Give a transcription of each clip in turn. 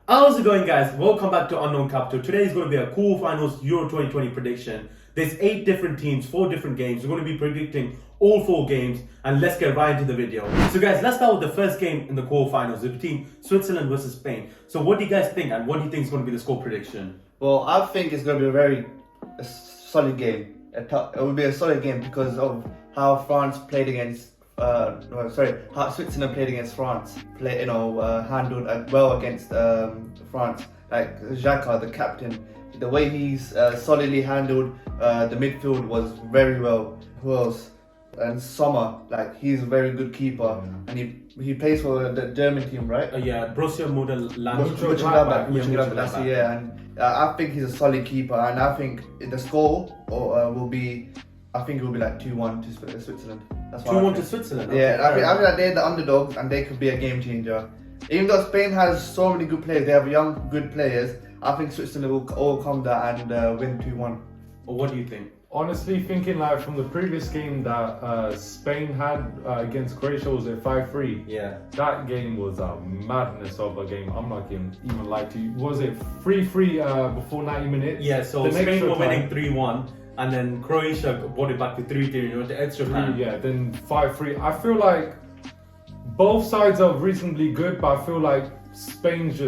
How's it going, guys? Welcome back to Unknown Capital. Today is going to be a quarterfinals Euro 2020 prediction. There's 8 different teams, 4 different games. We're going to be predicting all 4 games, and let's get right into the video. So guys, let's start with the first game in the quarterfinals between Switzerland versus Spain. So what do you guys think, and what do you think is going to be the score prediction? Well, I think it's going to be a very solid game. It will be a solid game because of how France played against how Switzerland played against France. Handled well against France. Like Xhaka, the captain, the way he's solidly handled the midfield was very well. Who else? And Sommer, like he's a very good keeper, and he plays for the German team, right? Yeah, Borussia Mönchengladbach. Yeah, and I think he's a solid keeper, and I think the score will be like 2-1 to Switzerland. That's 2-1 to Switzerland. Yeah, I think that they're the underdogs, and they could be a game changer. Even though Spain has so many good players, they have young good players. I think Switzerland will all come there and win 2-1. Well, what do you think? Honestly, thinking like from the previous game that Spain had against Croatia, was it 5-3? Yeah. That game was a madness of a game. I'm not going to even lie to you. Was it 3-3 before 90 minutes? Yeah, so Spain were winning 3-1, and then Croatia brought it back to 3-3 with the extra time. Yeah, then 5-3. I feel like both sides are reasonably good, but I feel like Spain's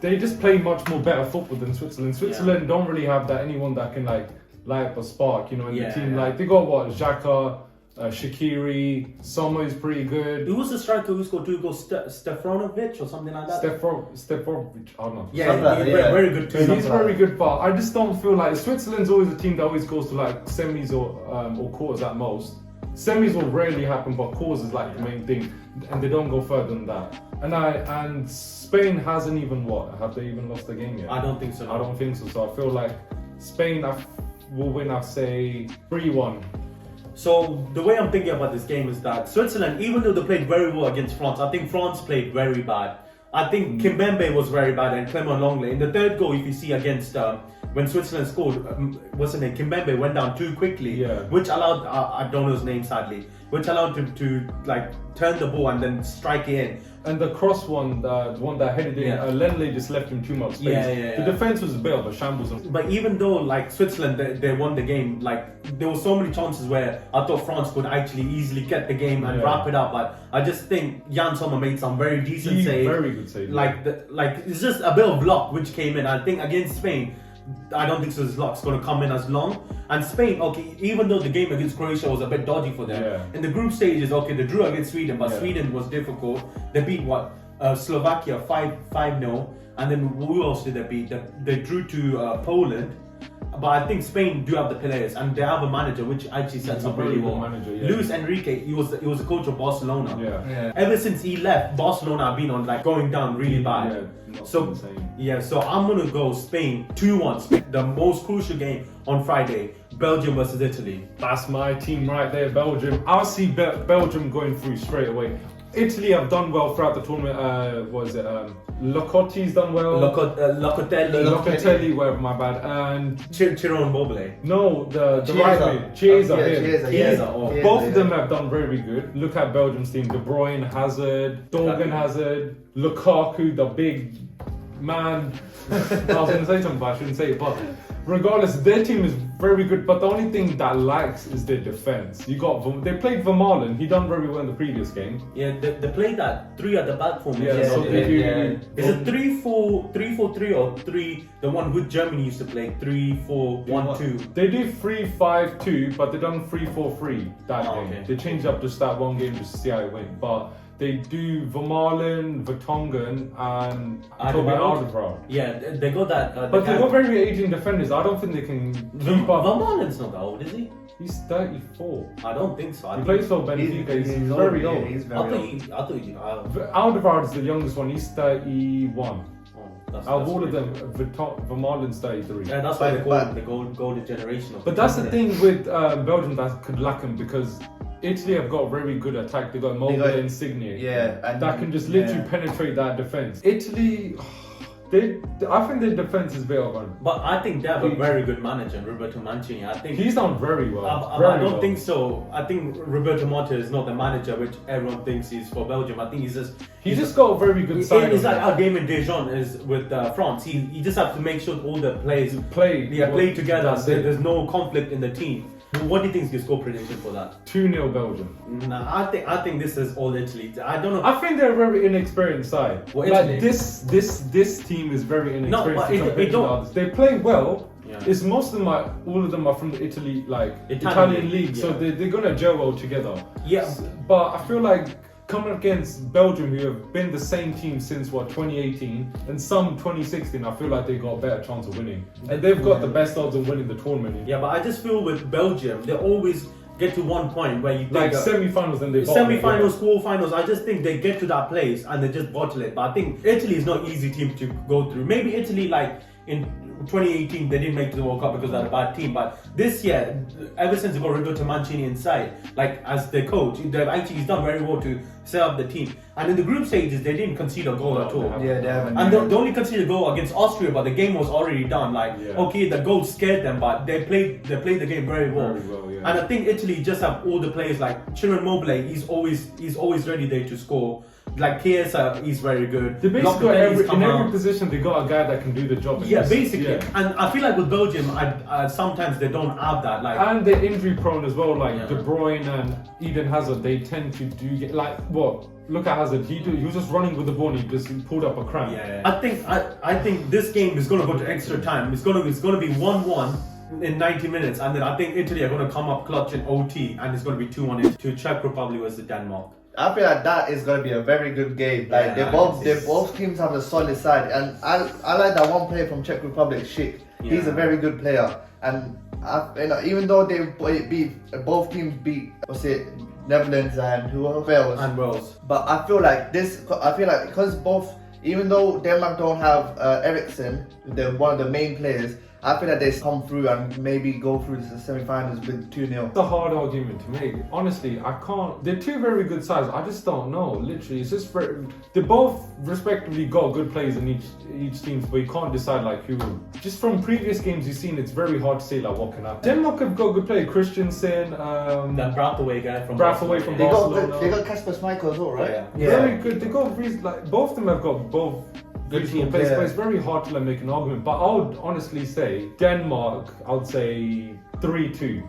they just play much more better football than Switzerland. Switzerland don't really have anyone that can light up a spark, in the team. Like they got Xhaka, Shaqiri, Sommer is pretty good. Who was the striker who scored 2 goals? Stefanovic or something like that? Stefanovic, I don't know. Yeah, very good too. He's very good, but I just don't feel like Switzerland's always a team that always goes to like semis or quarters at most. Semis will rarely happen, but quarters is like the main thing, and they don't go further than that. And Spain hasn't even have they even lost the game yet? I don't think so. No. I don't think so. So I feel like Spain will win. I say 3-1. So the way I'm thinking about this game is that Switzerland, even though they played very well against France, I think France played very bad. I think Kimpembe was very bad and Clement Longley. In the third goal, if you see against when Switzerland scored, Kimpembe went down too quickly, which allowed I don't know his name sadly, which allowed him to like turn the ball and then strike it in. And the cross one, the one that headed in, Lendley just left him too much space. The defense was a bit of a shambles. But even though like Switzerland, they won the game, like there were so many chances where I thought France could actually easily get the game and wrap it up. But I just think Jan Sommer made some very decent saves. Very good save. Like it's just a bit of luck which came in. I think against Spain, I don't think so his luck's going to come in as long. And Spain, even though the game against Croatia was a bit dodgy for them, in the group stages, they drew against Sweden, but Sweden was difficult. They beat Slovakia 5-0, and then who else did they beat? They drew to Poland. But I think Spain do have the players, and they have a manager which actually sets up really well. Luis Enrique, he was the coach of Barcelona. Ever since he left, Barcelona have been on going down really bad. So I'm gonna go Spain 2-1. The most crucial game on Friday, Belgium versus Italy. That's my team right there, Belgium. I'll see Belgium going through straight away. Italy have done well throughout the tournament. Locotti's done well. Locatelli, whatever, my bad. And Chiron Immobile. No, the right way. Chiesa. Both of them have done very good. Look at Belgium's team: De Bruyne, Hazard, Dorgan Hazard, Lukaku, the big man. I was going to say something, but I shouldn't say it. But regardless, their team is very good. But the only thing that lacks is their defense. They played Vermaelen. He done very well in the previous game. Yeah, they played that 3 at the back formation. Is it 3-4-3 or 3? The one with Germany used to play 3-4-1-2. They do 3-5-2, but they done 3-4-3 that game. Okay. They changed up just that one game just to see how it went. But they do Vermaelen, Vertonghen, and Toby Alderweireld. Yeah, they got that. But they got very aging defenders. I don't think they can keep up. Vermaelen's not that old, is he? He's 34. I don't think so. He plays for Benfica. He's very old. I thought he Alderweireld is the youngest one. He's 31. Out of all of them, Vermaelen's 33. Yeah, that's why they call the golden generation. But that's the thing with Belgium that could lack them, because Italy have got very good attack. They got Mobile, Insigne. And that can just literally penetrate that defense. Italy, I think their defense is better on. But I think they have a very good manager, Roberto Mancini. I think he's done very well. I don't think so. I think Roberto Mancini is not the manager which everyone thinks he's for Belgium. I think he's just got a very good side. It's like our game in Dijon is with France. He just have to make sure all the players play together. There's no conflict in the team. What do you think is your score prediction for that? 2-0 Belgium. Nah, I think this is all Italy. I don't know. I think they're a very inexperienced side. Well, like this team is very inexperienced. They play well. Yeah. It's all of them are from the Italian league, so they're gonna gel well together. Yeah. But I feel like coming against Belgium, who have been the same team since 2018 and some 2016, I feel like they got a better chance of winning. And they've got the best odds of winning the tournament. Yeah, but I just feel with Belgium, they always get to one point where you like semi-finals and they semi-finals, quarter-finals. I just think they get to that place and they just bottle it. But I think Italy is not an easy team to go through. Maybe Italy, like in 2018, they didn't make it to the World Cup because they're a bad team. But this year, ever since they got Roberto Mancini inside, like as the coach, he's done very well to set up the team. And in the group stages, they didn't concede a goal at all. Yeah, they haven't. And they only conceded a goal against Austria, but the game was already done. Okay, the goal scared them, but they played the game very well. Yeah. And I think Italy just have all the players like Ciro Immobile. He's always ready there to score. Like Chiesa, he's very good. They basically in every position they got a guy that can do the job. Basically. Yeah. And I feel like with Belgium, sometimes they don't have that. And they're injury prone as well. De Bruyne and Eden Hazard, they tend to do Look at Hazard. He was just running with the ball. And he just pulled up a cramp. Yeah. I think this game is gonna go to extra time. It's gonna be 1-1 in 90 minutes, and then I think Italy are gonna come up clutch in OT, and it's gonna be 2-1 to Czech Republic versus Denmark. I feel like that is going to be a very good game. Like both teams have a solid side, and I like that one player from Czech Republic, Schick. Yeah. He's a very good player, and even though both teams beat Netherlands and who else? And Wales. But I feel like because even though Denmark don't have Eriksen, they're one of the main players. I feel like they come through and maybe go through the semi-finals with 2-0. It's a hard argument to make. Honestly, I can't. They're two very good sides. I just don't know. Literally, it's just they both respectively got good players in each team, but you can't decide who. Just from previous games you've seen, it's very hard to say what can happen. Denmark have got good players. Christensen, that Brathwaite guy from Barcelona. They got Kasper Schmeichel as well, right? Yeah. Very good. They got both of them have got both. Good team players, but it's very hard to make an argument. But I would honestly say Denmark, I would say 3-2.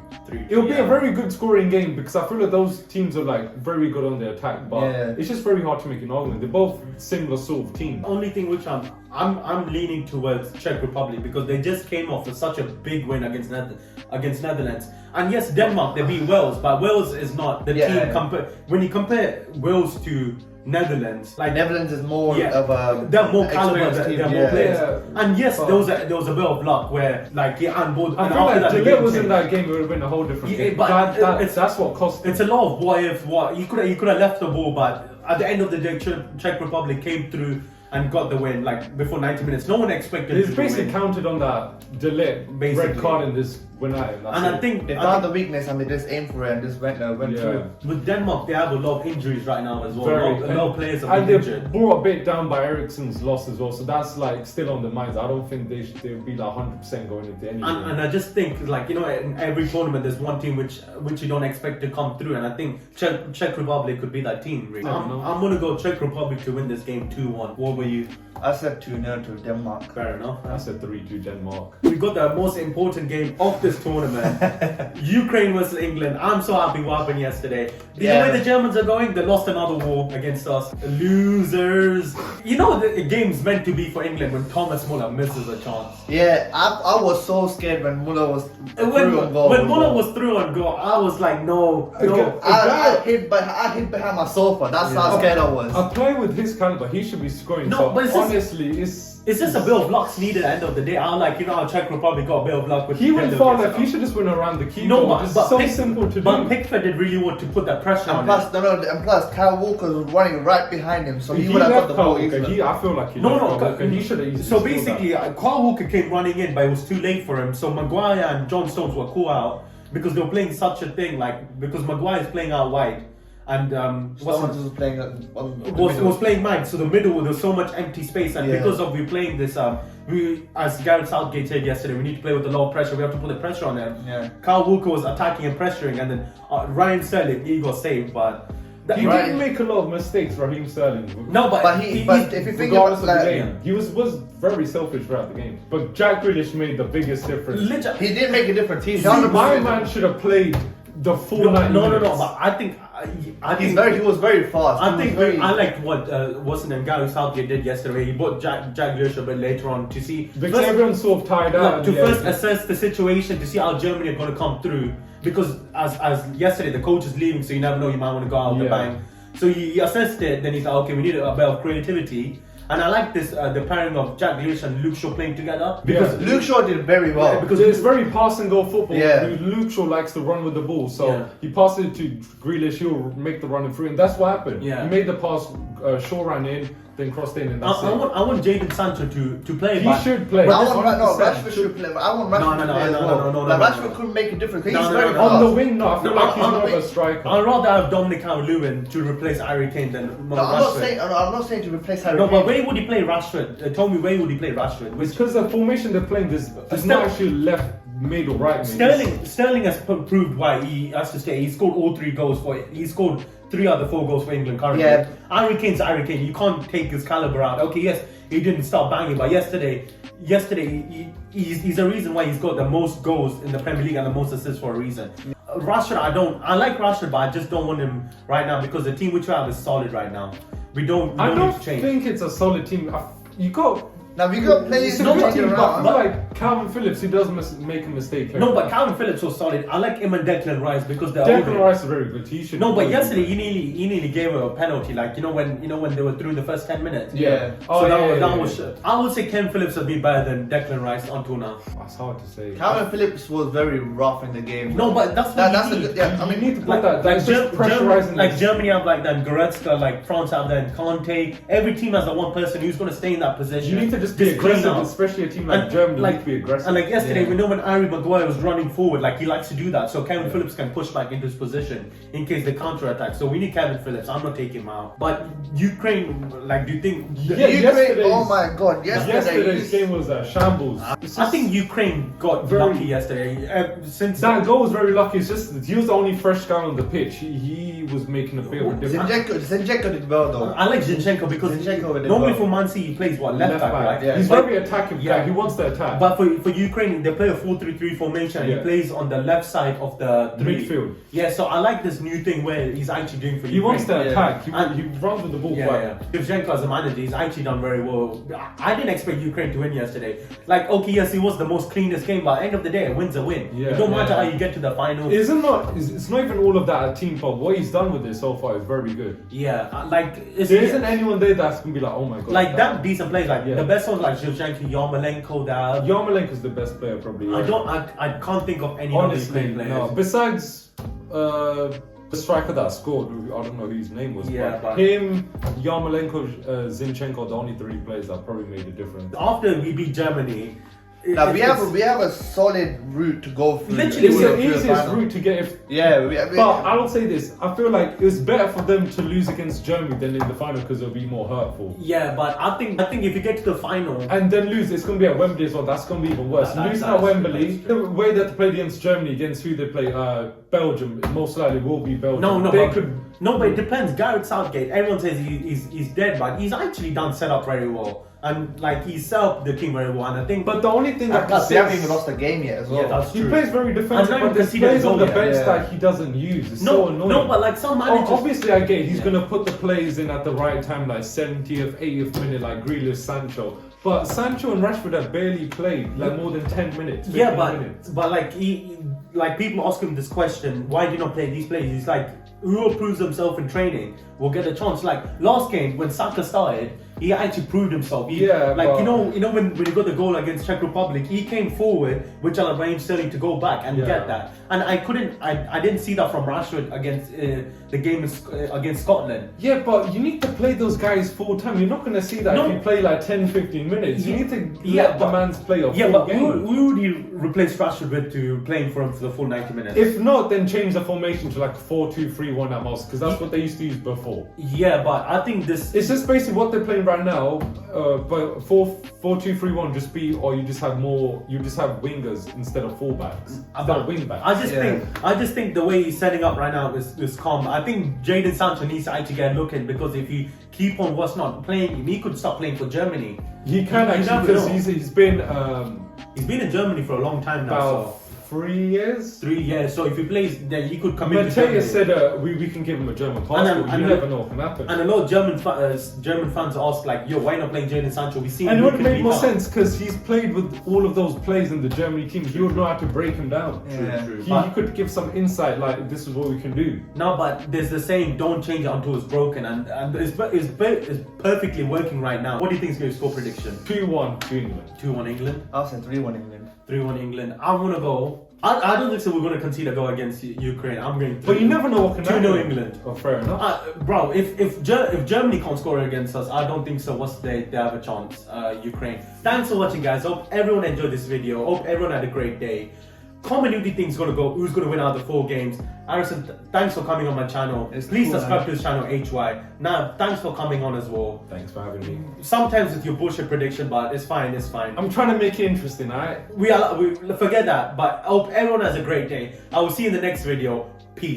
It'll be a very good scoring game because I feel like those teams are very good on the attack, but it's just very hard to make an argument. They're both similar sort of teams. Only thing which I'm leaning towards Czech Republic because they just came off with such a big win against Netherlands. And yes, Denmark they beat Wales, but Wales is not the team. When you compare Wales to Netherlands, Netherlands is more of a they're more caliber, they're more players. Yeah. And yes, there was a bit of luck where and both. I feel like Gillette was in that game, it would have been a whole different game. But that's what cost. It's a lot of what you could have left the ball, but at the end of the day, Czech Republic came through and got the win before 90 minutes. No one expected. It's basically counted on that Gillette red card in this win out. And I think they found the weakness and they just aimed for it and just went through. With Denmark, they have a lot of injuries right now as well. A lot of players have been injured. And they're brought a bit down by Eriksen's loss as well, so that's still on the minds. I don't think they'll be 100% going into any game. And I just think in every tournament there's one team which you don't expect to come through, and I think Czech Republic could be that team. Really. I'm gonna go Czech Republic to win this game 2-1. What were you? I said 2-0 to Denmark. Fair enough. I said 3-2 Denmark. We got the most important game of this tournament. Ukraine versus England. I'm so happy what happened yesterday. The way the Germans are going, they lost another war against us. Losers. The game's meant to be for England when Thomas Muller misses a chance. Yeah, I was so scared when Muller was through on goal. When Muller was through on goal, I was like, no. I hid behind my sofa. That's how scared I was. A player with his caliber, he should be scoring. No, but honestly, it's just a bit of luck's needed at the end of the day. I'm how Czech Republic got a bit of luck. He went far left. He should just went around the keeper. No, but so simple to do. But Pickford did really want to put that pressure on him. And plus, Kyle Walker was running right behind him, so he would have got the ball easily. I feel like he should have easily. So basically, Kyle Walker came running in, but it was too late for him. So Maguire and John Stones were caught out because they were playing such a thing, because Maguire is playing out wide. and was playing was playing Mike. So the middle there was so much empty space, and because of we playing this, we as Gareth Southgate said yesterday, we need to play with a lot of pressure. We have to put the pressure on them. Yeah. Kyle Walker was attacking and pressuring, and then Ryan Sterling he got saved, but. He didn't make a lot of mistakes, Raheem Sterling. No, but if you think regardless about of the game, he was very selfish throughout the game. But Jack Grealish made the biggest difference. He did make a difference. My man should have played the full 90 minutes. No. But I think he was very fast. I liked what what's his name, Gareth Southgate did yesterday. He brought Jack Grealish a bit later on to see because everyone's sort of tied out. To first assess the situation to see how Germany are going to come through. Because as yesterday the coach is leaving, so you never know, you might want to go out the bang. So he assessed it, then he's like, okay, we need a bit of creativity. And I like this, the pairing of Jack Grealish and Luke Shaw playing together. Because Luke Shaw did very well. Because it's very pass and go football. Luke Shaw likes to run with the ball. So he passes it to Grealish, he'll make the running through. And that's what happened. He made the pass, Shaw ran in, then crossed in, and that's it. I want Jadon Sancho to play. He should play. Rashford should play. I want Rashford to play as well. No. Rashford couldn't make a difference. He's very fast. On the wing, I feel like he's more of a striker. I'd rather have Dominic Calvert-Lewin to replace Harry Kane than Rashford. I'm not saying to replace Harry Kane. No, but where would he play Rashford? Tell me where would he play Rashford? It's because the formation they're playing, there's not actually left mid or right mid. Sterling has proved why he has to stay. He scored all 3 goals for it. He scored 3 out of the 4 goals for England currently. Harry Kane's Harry Kane. You can't take his caliber out. Okay, yes, he didn't start banging, but yesterday he's the reason why he's got the most goals in the Premier League and the most assists for a reason. Rashford, I like Rashford, but I just don't want him right now because the team which we have is solid right now. We don't I don't need to change. think it's a solid team. You got. Now we got players but like Calvin Phillips, he doesn't make a mistake. No, but Calvin Phillips was solid. I like him and Declan Rice because they're Declan Rice is very good. He should. No, but yesterday he nearly gave a penalty. Like when they were through the first 10 minutes. Yeah. That was. I would say Ken Phillips would be better than Declan Rice until now. That's hard to say. Calvin Phillips was very rough in the game. No, but that's what you need to put that. Like pressurizing. Like Germany have like that Goretzka, like France have that Conte. Every team has that one person who's going to stay in that position. You need to just be aggressive. Especially a team like Germany, need to be aggressive. And like yesterday, we know when Harry Maguire was running forward, like he likes to do that. So Kevin Phillips can push back into his position in case they counter-attack. So we need Kevin Phillips. I'm not taking him out. But Ukraine, like, do you think? Ukraine. Oh my God! Yesterday's game was a shambles. I think Ukraine got very lucky yesterday. Since that goal was very lucky. It's just he was the only fresh guy on the pitch. He was making a bit of a difference. Zinchenko did well though. I like Zinchenko because normally for Man City he plays left back, right? Yeah. He's very attacking. Yeah, he wants to attack. But for Ukraine, they play a 4-3-3 formation. And he plays on the left side of the midfield. Yeah, so I like this new thing where he's actually doing for Ukraine. He wants to attack. He runs with the ball. GIFGOD as a manager, he's actually done very well. I didn't expect Ukraine to win yesterday. Like, okay, yes, it was the most cleanest game, but at the end of the day, a win's a win. It don't matter how you get to the final. It's not even all of that a team fault. What he's done with this so far is very good. Yeah, like there isn't anyone there that's gonna be like, oh my God. Like that decent players, like the best ones like Shevchenko, Yarmolenko. Yarmolenko's the best player probably. I can't think of any honestly players. No. Besides the striker that scored, I don't know who his name was. But him, Yarmolenko, Zinchenko, the only 3 players that probably made a difference. After we beat Germany. Now we have a solid route to go through. Literally, it's the easiest route to get. But I will say this: I feel like it's better for them to lose against Germany than in the final because it'll be more hurtful. Yeah, but I think if you get to the final and then lose, it's going to be at Wembley as well. That's going to be even worse. Losing at Wembley, the way that they played against Germany, against who they play, Belgium, most likely will be Belgium. But it depends. Gareth Southgate, everyone says he's dead, but he's actually done set up very well. And like he set up the team very well, and I think. But the only thing that they haven't even lost a game yet as well. Yeah, that's true. He plays very defensive, but there's players on the bench that he doesn't use. It's so annoying. No, but like some managers. Obviously, I get he's gonna put the players in at the right time, like 70th, 80th minute, like Grealish, Sancho. But Sancho and Rashford have barely played like more than 10 minutes. Yeah, but like people ask him this question: why do you not play these players? He's like, who approves himself in training? will get a chance. Like last game when Saka started, he actually proved himself. When he got the goal against Czech Republic, he came forward, which arranged Sterling to go back and get that. And I didn't see that from Rashford against the game against Scotland. Yeah, but you need to play those guys full time. You're not going to see that if you play like 10-15 minutes. You need to let the man's play a full game. Who would you replace Rashford with to playing for him for the full 90 minutes? If not, then change the formation to like 4-2-3-1 at most, because that's what they used to use before. Yeah, but I think this... It's just basically what they're playing right now, but 4-2-3-1 just be, or you just have wingers instead of fullbacks. Wing backs. I just think the way he's setting up right now is calm. I think Jadon Sancho needs to actually get looking, because if you keep on not playing, he could stop playing for Germany. He can actually, because he's been in Germany for a long time now. About 3 years. 3 years. So if he plays, then he could come into Germany. Mateus said we can give him a German passport. You never know what can happen. And a lot of German fans ask like, yo, why not playing Jadon Sancho? We see. And it would make more sense because he's played with all of those players in the Germany team. He would know how to break him down. True. He could give some insight, like this is what we can do. No, but there's the saying, don't change it until it's broken, and it's perfectly working right now. What do you think is your score prediction? 2-1 to England. 2-1 England. I'll say 3-1 England. 3-1 England. I'm gonna go. I don't think so. We're gonna concede a goal against Ukraine. I'm going. But you never know what can happen. 2-0 England. Oh, fair enough. Bro, if Germany can't score against us, I don't think so. They have a chance? Ukraine. Thanks for watching, guys. Hope everyone enjoyed this video. Hope everyone had a great day. Comment who do you think is gonna go? Who's gonna win out of the 4 games? Harrison, thanks for coming on my channel. Please subscribe to this channel, HY. Now, thanks for coming on as well. Thanks for having me. Sometimes with your bullshit prediction, but it's fine. I'm trying to make it interesting, alright? We forget that, but I hope everyone has a great day. I will see you in the next video.